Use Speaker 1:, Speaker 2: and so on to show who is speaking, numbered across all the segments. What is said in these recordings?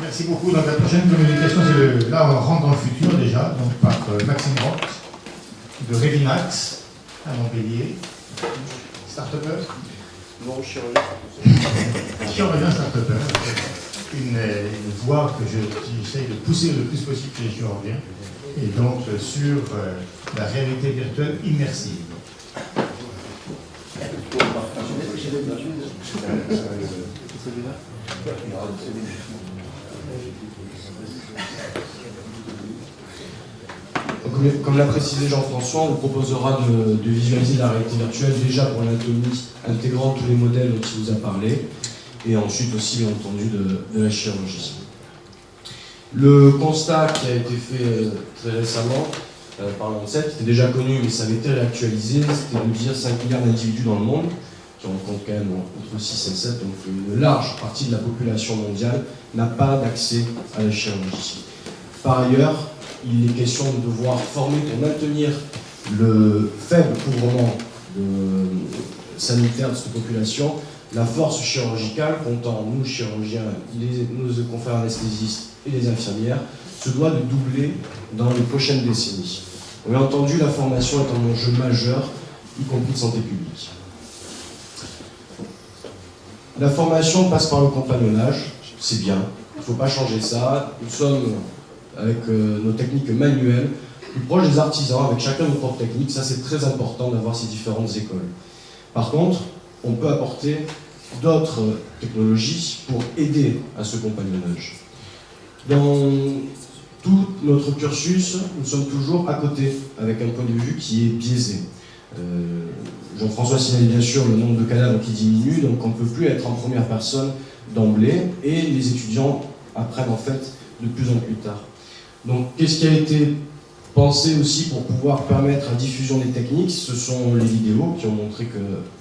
Speaker 1: Merci beaucoup. Donc la prochaine communication, c'est là on rentre dans le futur déjà, donc par Maxime Roth de Revinax à Montpellier. Start-upper.
Speaker 2: Non, chirurgien.
Speaker 1: Chirurgien start-upper. Une voie que j'essaie de pousser le plus possible chez les chirurgiens. Et donc sur la réalité virtuelle immersive.
Speaker 3: Comme l'a précisé Jean-François, on proposera de visualiser la réalité virtuelle déjà pour l'anatomie, intégrant tous les modèles dont il vous a parlé, et ensuite aussi bien entendu de la chirurgie. Le constat qui a été fait très récemment par l'ANSET, qui était déjà connu mais ça avait été réactualisé, c'était de dire 5 milliards d'individus dans le monde, qui rencontrent quand même entre 6 et 7, donc une large partie de la population mondiale n'a pas d'accès à la chirurgie. Par ailleurs, il est question de devoir former pour maintenir le faible couvrement sanitaire de cette population, la force chirurgicale, comptant nous chirurgiens, nos confrères anesthésistes et les infirmières, se doit de doubler dans les prochaines décennies. Bien entendu, la formation est un enjeu majeur, y compris de santé publique. La formation passe par le compagnonnage, c'est bien, il ne faut pas changer ça. Nous sommes, avec nos techniques manuelles, plus proches des artisans, avec chacun nos propres techniques. Ça, c'est très important d'avoir ces différentes écoles. Par contre, on peut apporter d'autres technologies pour aider à ce compagnonnage. Dans tout notre cursus, nous sommes toujours à côté, avec un point de vue qui est biaisé. Jean-François signale bien sûr le nombre de cadavres qui diminue, donc on ne peut plus être en première personne d'emblée, et les étudiants apprennent en fait de plus en plus tard. Donc qu'est-ce qui a été pensé aussi pour pouvoir permettre la diffusion des techniques? Ce sont les vidéos qui ont montré que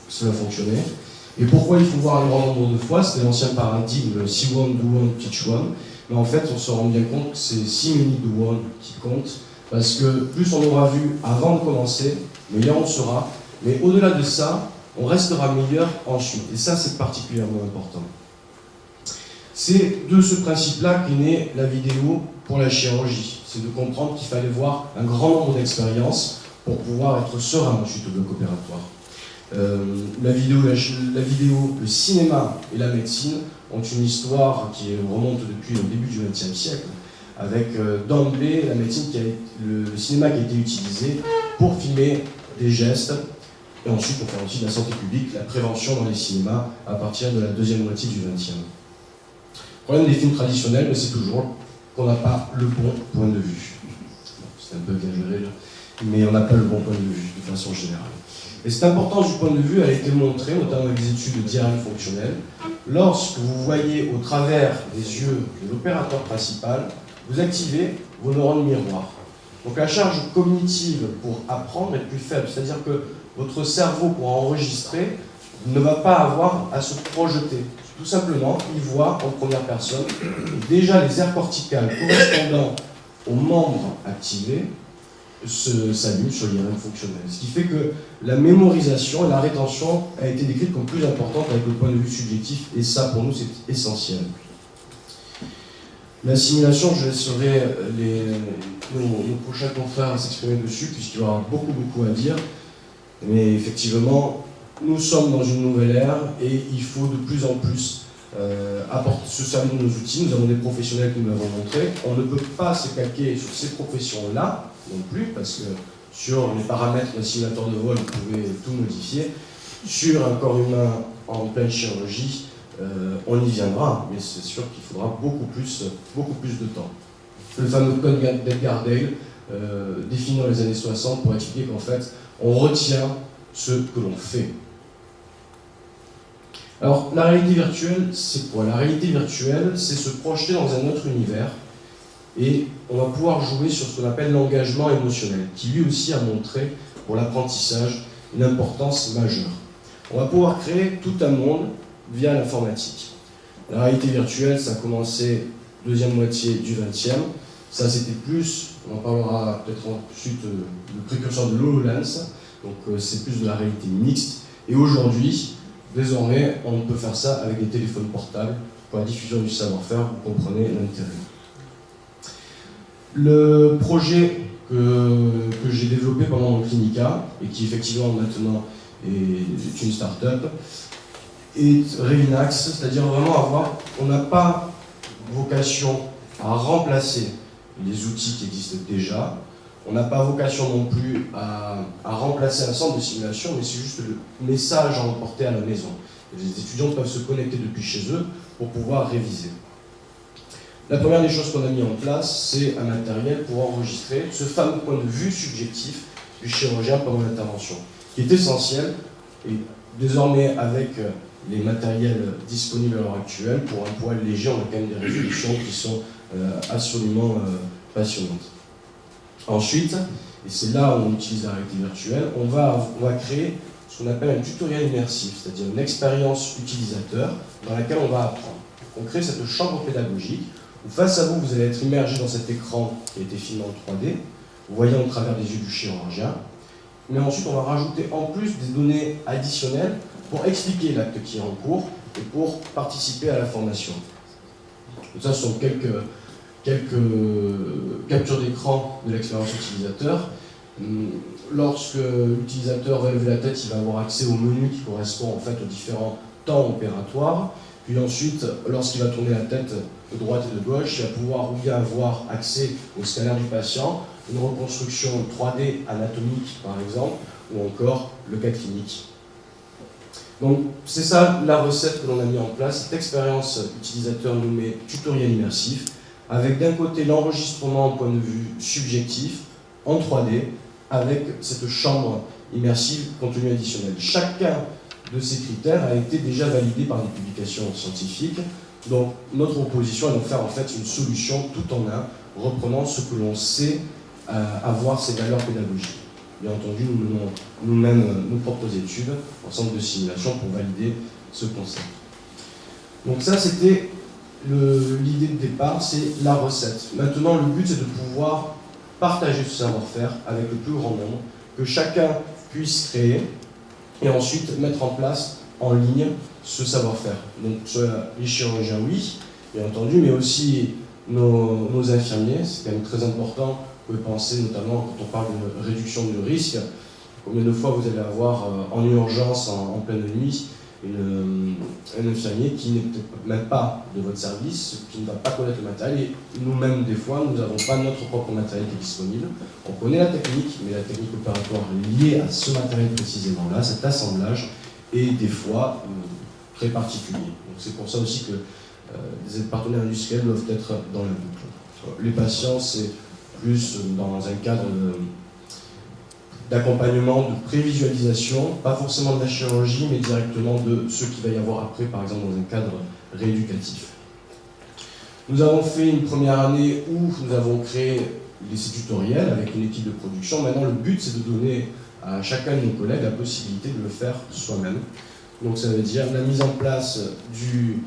Speaker 3: cela fonctionnait. Et pourquoi il faut voir un grand nombre de fois? C'était l'ancien paradigme see one, do one, teach one. Mais en fait, on se rend bien compte que c'est 6 minutes de one qui compte, parce que plus on aura vu avant de commencer, meilleur on sera. Mais au-delà de ça, on restera meilleur ensuite. Et ça, c'est particulièrement important. C'est de ce principe-là qu'est née la vidéo pour la chirurgie. C'est de comprendre qu'il fallait voir un grand nombre d'expériences pour pouvoir être serein ensuite au bloc opératoire. La vidéo, le cinéma et la médecine ont une histoire qui remonte depuis le début du XXe siècle, avec d'emblée la médecine le cinéma qui a été utilisé pour filmer des gestes, et ensuite pour faire aussi de la santé publique, la prévention dans les cinémas à partir de la deuxième moitié du XXe. Le problème des films traditionnels, c'est toujours qu'on n'a pas le bon point de vue. C'est un peu exagéré là, mais on n'a pas le bon point de vue de façon générale. Et cette importance du point de vue, elle a été montrée, notamment avec des études de diagramme fonctionnel. Lorsque vous voyez au travers des yeux de l'opérateur principal, vous activez vos neurones miroirs. Donc la charge cognitive pour apprendre est plus faible, c'est-à-dire que votre cerveau, pour enregistrer, ne va pas avoir à se projeter. Tout simplement, il voit en première personne déjà les aires corticales correspondant aux membres activés s'allument sur l'IRM fonctionnel. Ce qui fait que la mémorisation et la rétention a été décrite comme plus importante avec le point de vue subjectif, et ça, pour nous, c'est essentiel. La simulation, je laisserai nos prochains confrères s'exprimer dessus, puisqu'il y aura beaucoup à dire. Mais effectivement, nous sommes dans une nouvelle ère et il faut de plus en plus se servir de nos outils. Nous avons des professionnels qui nous l'avons montré. On ne peut pas se calquer sur ces professions-là non plus, parce que sur les paramètres d'un simulateur de vol, vous pouvez tout modifier. Sur un corps humain en pleine chirurgie, on y viendra, mais c'est sûr qu'il faudra beaucoup plus de temps. Le fameux code d'Edgar Dale, défini dans les années 60 pour expliquer qu'en fait, on retient ce que l'on fait. Alors, la réalité virtuelle, c'est quoi? La réalité virtuelle, c'est se projeter dans un autre univers, et on va pouvoir jouer sur ce qu'on appelle l'engagement émotionnel, qui lui aussi a montré, pour l'apprentissage, une importance majeure. On va pouvoir créer tout un monde via l'informatique. La réalité virtuelle, ça a commencé deuxième moitié du XXe. Ça, c'était plus, on en parlera peut-être ensuite, le précurseur de l'HoloLens. Donc, c'est plus de la réalité mixte. Et aujourd'hui, désormais, on peut faire ça avec des téléphones portables pour la diffusion du savoir-faire, vous comprenez l'intérêt. Le projet que j'ai développé pendant mon Clinica, et qui effectivement maintenant est une start-up, est Revinax, c'est-à-dire vraiment on n'a pas vocation à remplacer les outils qui existent déjà, on n'a pas vocation non plus à remplacer un centre de simulation, mais c'est juste le message à emporter à la maison. Les étudiants peuvent se connecter depuis chez eux pour pouvoir réviser. La première des choses qu'on a mis en place, c'est un matériel pour enregistrer ce fameux point de vue subjectif du chirurgien pendant l'intervention, qui est essentiel, et désormais avec les matériels disponibles à l'heure actuelle, pour un poids léger, on a quand même des résolutions qui sont absolument passionnantes. Ensuite, et c'est là où on utilise la réalité virtuelle, on va créer ce qu'on appelle un tutoriel immersif, c'est-à-dire une expérience utilisateur dans laquelle on va apprendre. On crée cette chambre pédagogique où face à vous, vous allez être immergé dans cet écran qui a été filmé en 3D, vous voyez au travers des yeux du chirurgien, mais ensuite on va rajouter en plus des données additionnelles pour expliquer l'acte qui est en cours et pour participer à la formation. Donc ça, ce sont quelques captures d'écran de l'expérience utilisateur. Lorsque l'utilisateur va lever la tête, il va avoir accès au menu qui correspond en fait aux différents temps opératoires. Puis ensuite, lorsqu'il va tourner la tête de droite et de gauche, il va pouvoir ou bien avoir accès au scanner du patient, une reconstruction 3D anatomique par exemple, ou encore le cas clinique. Donc c'est ça la recette que l'on a mis en place, cette expérience utilisateur nommée tutoriel immersif, avec d'un côté l'enregistrement au point de vue subjectif en 3D, avec cette chambre immersive contenu additionnel. Chacun de ces critères a été déjà validé par des publications scientifiques. Donc notre proposition est de faire en fait une solution tout en un, reprenant ce que l'on sait avoir ses valeurs pédagogiques. Bien entendu, nous menons nous-mêmes nos propres études en centre de simulation pour valider ce concept. Donc ça, c'était l'idée de départ, c'est la recette. Maintenant, le but, c'est de pouvoir partager ce savoir-faire avec le plus grand nombre, que chacun puisse créer et ensuite mettre en place en ligne ce savoir-faire. Donc, soit les chirurgiens, oui, bien entendu, mais aussi nos infirmiers, c'est quand même très important. Vous pouvez penser notamment, quand on parle de réduction de risque, combien de fois vous allez avoir en urgence, en pleine nuit, un infirmier qui n'est peut-être même pas de votre service, qui ne va pas connaître le matériel, et nous-mêmes, des fois, nous n'avons pas notre propre matériel qui est disponible. On connaît la technique, mais la technique opératoire liée à ce matériel précisément-là, cet assemblage, est des fois très particulier. Donc c'est pour ça aussi que les partenaires industriels doivent être dans la boucle. Les patients, c'est plus dans un cadre d'accompagnement, de prévisualisation, pas forcément de la chirurgie, mais directement de ce qu'il va y avoir après, par exemple dans un cadre rééducatif. Nous avons fait une première année où nous avons créé ces tutoriels avec une équipe de production. Maintenant, le but, c'est de donner à chacun de nos collègues la possibilité de le faire soi-même. Donc ça veut dire la mise en place du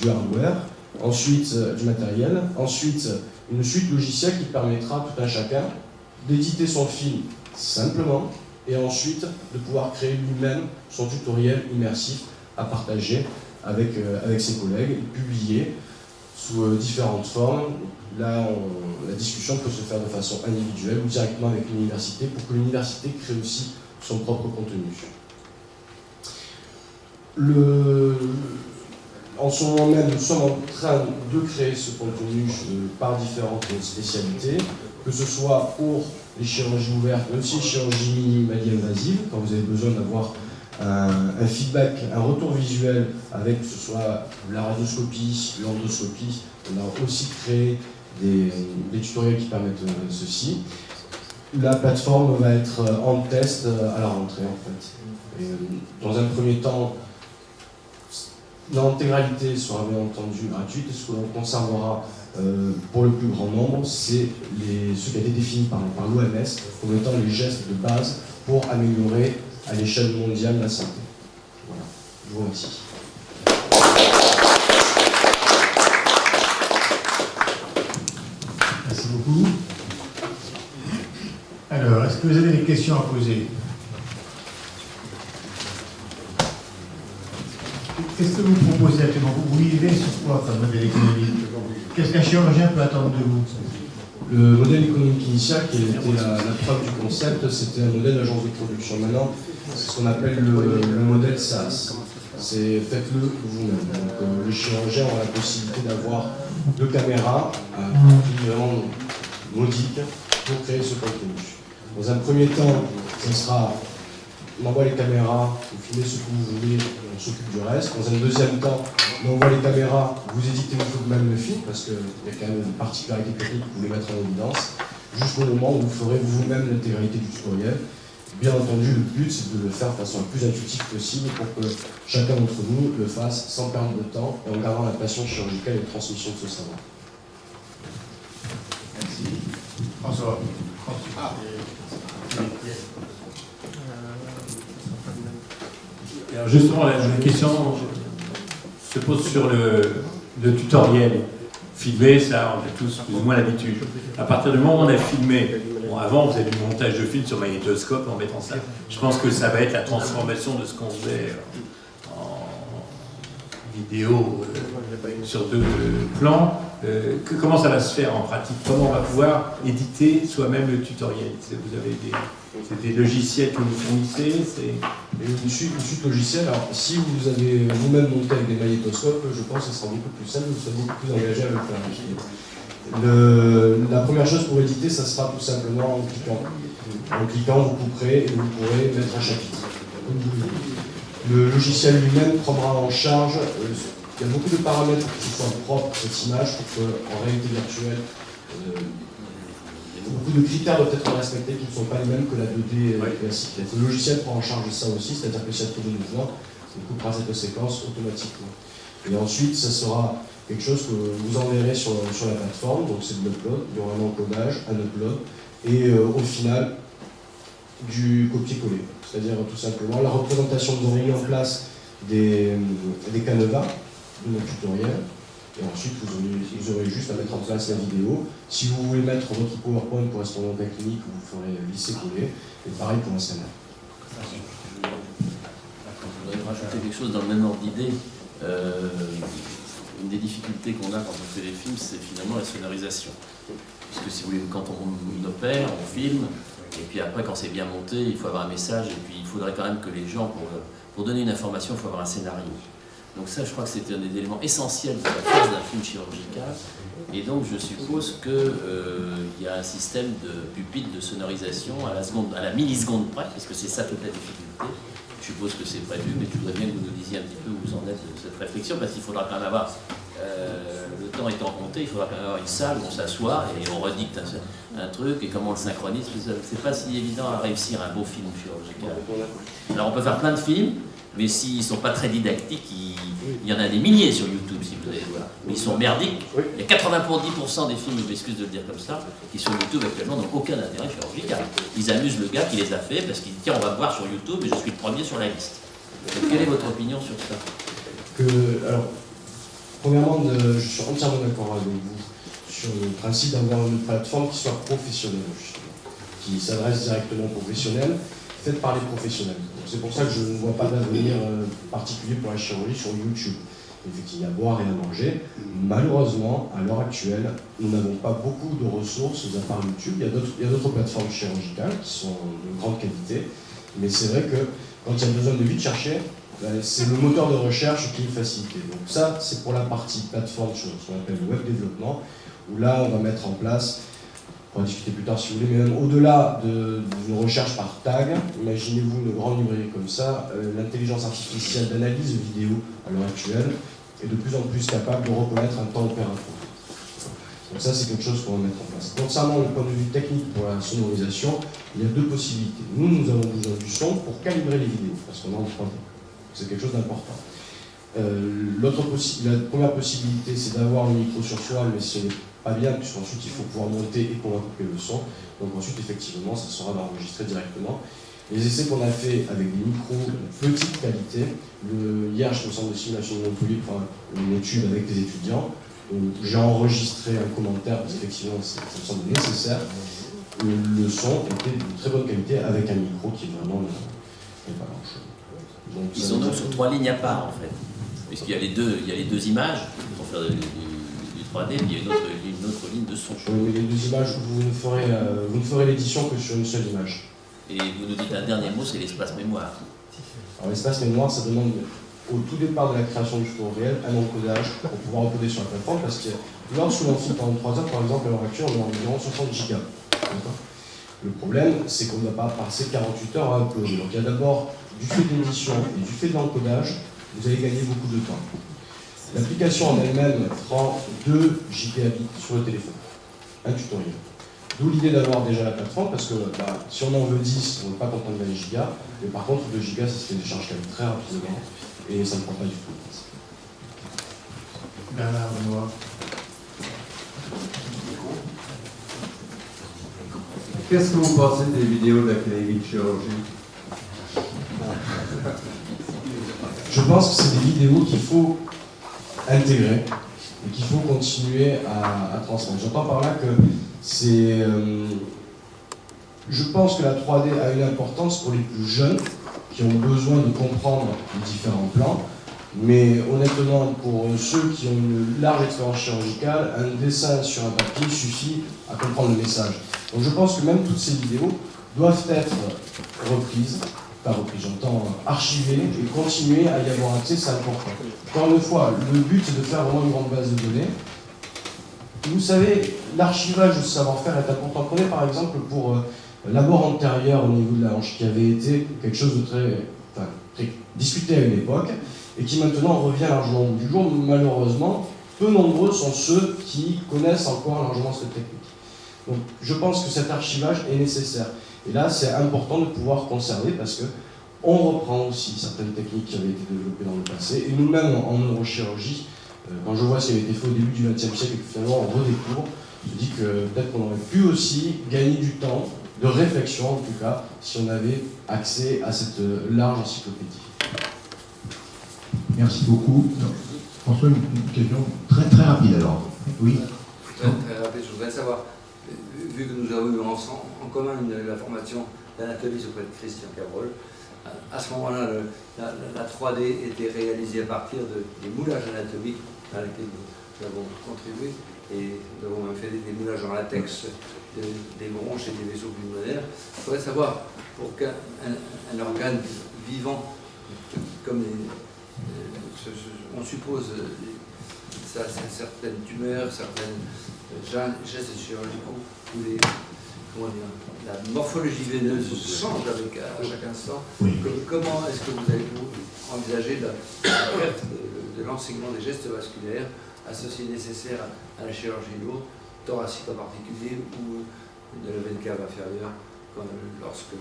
Speaker 3: hardware, ensuite du matériel, ensuite une suite logicielle qui permettra à tout un chacun d'éditer son film simplement et ensuite de pouvoir créer lui-même son tutoriel immersif à partager avec ses collègues et publier sous différentes formes. Là, la discussion peut se faire de façon individuelle ou directement avec l'université pour que l'université crée aussi son propre contenu. En ce moment même, nous sommes en train de créer ce contenu par différentes spécialités, que ce soit pour les chirurgies ouvertes, mais aussi les chirurgies minimales invasives, quand vous avez besoin d'avoir un feedback, un retour visuel avec que ce soit la radioscopie, l'endoscopie. On a aussi créé des tutoriels qui permettent ceci. La plateforme va être en test à la rentrée en fait. Et, dans un premier temps, l'intégralité sera bien entendu gratuite et ce que l'on conservera pour le plus grand nombre, c'est ce qui a été défini par l'OMS comme étant les gestes de base pour améliorer à l'échelle mondiale la santé. Voilà, je vous remercie.
Speaker 1: Merci beaucoup. Alors, est-ce que vous avez des questions à poser ? qu'est-ce que vous proposez actuellement? Vous vivez sur quoi comme modèle économique? Qu'est-ce qu'un chirurgien peut attendre de vous?
Speaker 3: Le modèle économique initial, qui était la preuve du concept, c'était un modèle d'agence de production. Maintenant, c'est ce qu'on appelle le modèle SaaS. C'est faites-le vous-même. Donc, les chirurgiens ont la possibilité d'avoir 2 caméras à un prix vraiment modique pour créer ce contenu. Dans un premier temps, ce sera on envoie les caméras, vous filmez ce que vous voulez, on s'occupe du reste. Dans un deuxième temps, on envoie les caméras, vous éditez vous-même le film, parce qu'il y a quand même une particularité technique que vous voulez mettre en évidence, jusqu'au moment où vous ferez vous-même l'intégralité du tutoriel. Bien entendu, le but, c'est de le faire de façon la plus intuitive possible pour que chacun d'entre nous le fasse sans perdre de temps et en gardant la passion chirurgicale et de transmission de ce savoir.
Speaker 1: Merci. François.
Speaker 2: Alors justement, la question se pose sur le tutoriel. Filmer, ça, on a tous plus ou moins l'habitude. À partir du moment où on a filmé, bon, avant on faisait du montage de film sur magnétoscope en mettant ça. Je pense que ça va être la transformation de ce qu'on faisait en vidéo sur 2 plans. Comment ça va se faire en pratique? Comment on va pouvoir éditer soi-même le tutoriel? Vous avez des logiciels que vous fournissez?
Speaker 3: Une suite logicielle. Alors, si vous avez vous-même monté avec des magnétoscopes, je pense que ce sera beaucoup plus simple, vous serez beaucoup plus engagé à le faire. La première chose pour éditer, ça sera tout simplement en cliquant. En cliquant, vous couperez et vous pourrez mettre un chapitre. Le logiciel lui-même prendra en charge. Il y a beaucoup de paramètres qui soient propres à cette image pour qu'en réalité virtuelle, beaucoup de critères doivent être respectés qui ne sont pas les mêmes que la 2D classique. Le logiciel prend en charge ça aussi, c'est-à-dire que s'il y a trop de mouvements, il coupera cette séquence automatiquement. Et ensuite, ça sera quelque chose que vous enverrez sur la plateforme, donc c'est de l'upload, il y aura un encodage, un upload, et au final, du copier-coller. C'est-à-dire tout simplement la représentation, vous aurez mis en place des canevas de notre tutoriel, et ensuite vous aurez juste à mettre en place la vidéo. Si vous voulez mettre votre PowerPoint correspondant à la clinique, vous ferez lisser-coller, et pareil pour un scanner.
Speaker 4: Je voudrais rajouter quelque chose dans le même ordre d'idée. Une des difficultés qu'on a quand on fait des films, c'est finalement la sonorisation. Puisque si vous voulez, quand on opère, on filme, et puis après, quand c'est bien monté, il faut avoir un message, et puis il faudrait quand même que les gens, pour donner une information, il faut avoir un scénario. Donc ça, je crois que c'est un des éléments essentiels de la phase d'un film chirurgical. Et donc, je suppose qu'il y a un système de pupitre de sonorisation à la milliseconde près, parce que c'est ça toute la difficulté. Je suppose que c'est prévu, mais je voudrais bien que vous nous disiez un petit peu où vous en êtes de cette réflexion, parce qu'il faudra quand même avoir, le temps étant compté, il faudra quand même avoir une salle où on s'assoit et on redicte un truc, et comment on le synchronise. C'est pas si évident à réussir un beau film chirurgical. Alors on peut faire plein de films, mais s'ils ne sont pas très didactiques, il y en a des milliers sur YouTube, si vous allez voir. Mais ils sont merdiques. Il y a 90% des films, je m'excuse de le dire comme ça, qui sur YouTube actuellement n'ont aucun intérêt chirurgical. Ils amusent le gars qui les a fait parce qu'il dit tiens, on va me voir sur YouTube et je suis le premier sur la liste. Donc, quelle est votre opinion sur ça?
Speaker 3: Alors, premièrement, je suis entièrement d'accord avec vous sur le principe d'avoir une plateforme qui soit professionnelle, justement, qui s'adresse directement aux professionnels, faite par les professionnels. C'est pour ça que je ne vois pas d'avenir particulier pour la chirurgie sur YouTube. Effectivement, il y a à boire et à manger. Malheureusement, à l'heure actuelle, nous n'avons pas beaucoup de ressources à part YouTube. Il y a d'autres plateformes chirurgicales qui sont de grande qualité, mais c'est vrai que quand il y a besoin de vite chercher, c'est le moteur de recherche qui est facilité. Donc ça, c'est pour la partie plateforme, ce qu'on appelle le web développement, où là, on va mettre en place, on va discuter plus tard si vous voulez, mais même au-delà d'une recherche par tag, imaginez-vous une grande librairie comme ça, l'intelligence artificielle d'analyse vidéo à l'heure actuelle est de plus en plus capable de reconnaître un temps opératoire. Donc ça, c'est quelque chose qu'on va mettre en place. Concernant le point de vue technique pour la sonorisation, il y a 2 possibilités. Nous avons besoin du son pour calibrer les vidéos, parce qu'on est en 3D. C'est quelque chose d'important. La première possibilité, c'est d'avoir le micro sur soi, mais ce n'est pas bien, puisqu'ensuite il faut pouvoir monter et pouvoir couper le son. Donc ensuite, effectivement, ça sera d'enregistrer directement. Les essais qu'on a fait avec des micros de petite qualité, hier, je me semble de simulation de Montpellier, une étude avec des étudiants, j'ai enregistré un commentaire, parce qu'effectivement, ça me semble nécessaire. Le son était de très bonne qualité, avec un micro qui vraiment n'est pas grand-chose.
Speaker 4: Ils sont donc sur 3 lignes à part, en fait. Puisqu'il y a les deux images pour faire du 3D, puis il y a une autre ligne de son.
Speaker 3: Oui, mais les deux images, vous ne ferez l'édition que sur une seule image.
Speaker 4: Et vous nous dites un dernier mot, c'est l'espace mémoire.
Speaker 3: Alors l'espace mémoire, ça demande au tout départ de la création du tutoriel un encodage pour pouvoir encoder sur la plateforme, parce que lorsque l'on filme pendant 3 heures, par exemple, à l'heure actuelle, on est environ 60 gigas. Le problème, c'est qu'on ne va pas passer 48 heures à uploader. Donc il y a d'abord, du fait de l'édition et du fait de l'encodage, vous allez gagner beaucoup de temps. L'application en elle-même prend 2 gigabits sur le téléphone, un tutoriel. D'où l'idée d'avoir déjà la plateforme, parce que si on en veut 10, on ne peut pas comprendre 20 gigas, mais par contre 2 gigas, ça se télécharge quand même très rapidement, et ça ne prend pas du tout de place.
Speaker 1: Bernard Benoît.
Speaker 5: Qu'est-ce que vous pensez des vidéos de l'Académie de chirurgie?
Speaker 3: Je pense que c'est des vidéos qu'il faut intégrer et qu'il faut continuer à transmettre. J'entends par là que c'est... je pense que la 3D a une importance pour les plus jeunes qui ont besoin de comprendre les différents plans, mais honnêtement, pour ceux qui ont une large expérience chirurgicale, un dessin sur un papier suffit à comprendre le message. Donc je pense que même toutes ces vidéos doivent être reprises, pas reprises, j'entends archivées et continuer à y avoir accès, c'est important. Encore une fois, le but c'est de faire vraiment une grande base de données. Vous savez, l'archivage du savoir-faire est important. Prenez par exemple pour la mort antérieure au niveau de la hanche, qui avait été quelque chose de très discuté à une époque, et qui maintenant revient largement au bout du jour. Malheureusement, peu nombreux sont ceux qui connaissent encore largement cette technique. Donc je pense que cet archivage est nécessaire. Et là, c'est important de pouvoir conserver parce qu'on reprend aussi certaines techniques qui avaient été développées dans le passé. Et nous-mêmes, en neurochirurgie, quand je vois ce qui avait été fait au début du XXe siècle et que finalement on redécouvre, je me dis que peut-être qu'on aurait pu aussi gagner du temps, de réflexion en tout cas, si on avait accès à cette large encyclopédie.
Speaker 1: Merci beaucoup. François, une question très rapide alors. Oui.
Speaker 6: Très rapide, je voudrais savoir, vu que nous avons eu en commun la formation d'anatomie auprès de Christian Cabrol, à ce moment-là, la 3D était réalisée à partir des moulages anatomiques dans lesquels nous avons contribué, et nous avons même fait des moulages en latex des bronches et des vaisseaux pulmonaires. Je voudrais savoir, pour qu'un organe vivant, comme on suppose certaines tumeurs, certaines gestes chirurgicaux, où la morphologie veineuse change à chaque instant.
Speaker 1: Oui.
Speaker 6: Comment est-ce que vous allez envisager la perte de l'enseignement des gestes vasculaires associés nécessaires à la chirurgie lourde, thoracique en particulier, ou de la veine cave inférieure, lorsque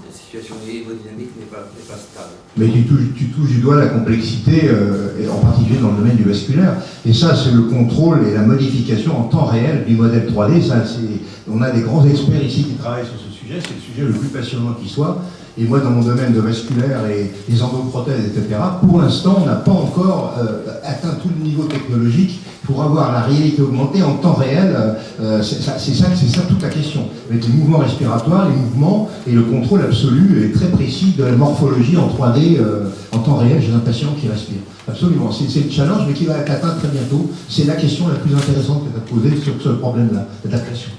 Speaker 6: la situation hémodynamique n'est pas stable?
Speaker 1: Mais tu touches du doigt la complexité, et en particulier dans le domaine du vasculaire. Et ça, c'est le contrôle et la modification en temps réel du modèle 3D. Ça, on a des grands experts ici qui travaillent sur ce sujet. C'est le sujet le plus passionnant qui soit. Et moi, dans mon domaine de vasculaire et les endoprothèses, etc., pour l'instant, on n'a pas encore atteint tout le niveau technologique pour avoir la réalité augmentée en temps réel. C'est ça toute la question. Avec les mouvements respiratoires, les mouvements et le contrôle absolu et très précis de la morphologie en 3D en temps réel chez un patient qui respire. Absolument. C'est le challenge, mais qui va être atteint très bientôt. C'est la question la plus intéressante que tu as posée sur ce problème-là, d'adaptation.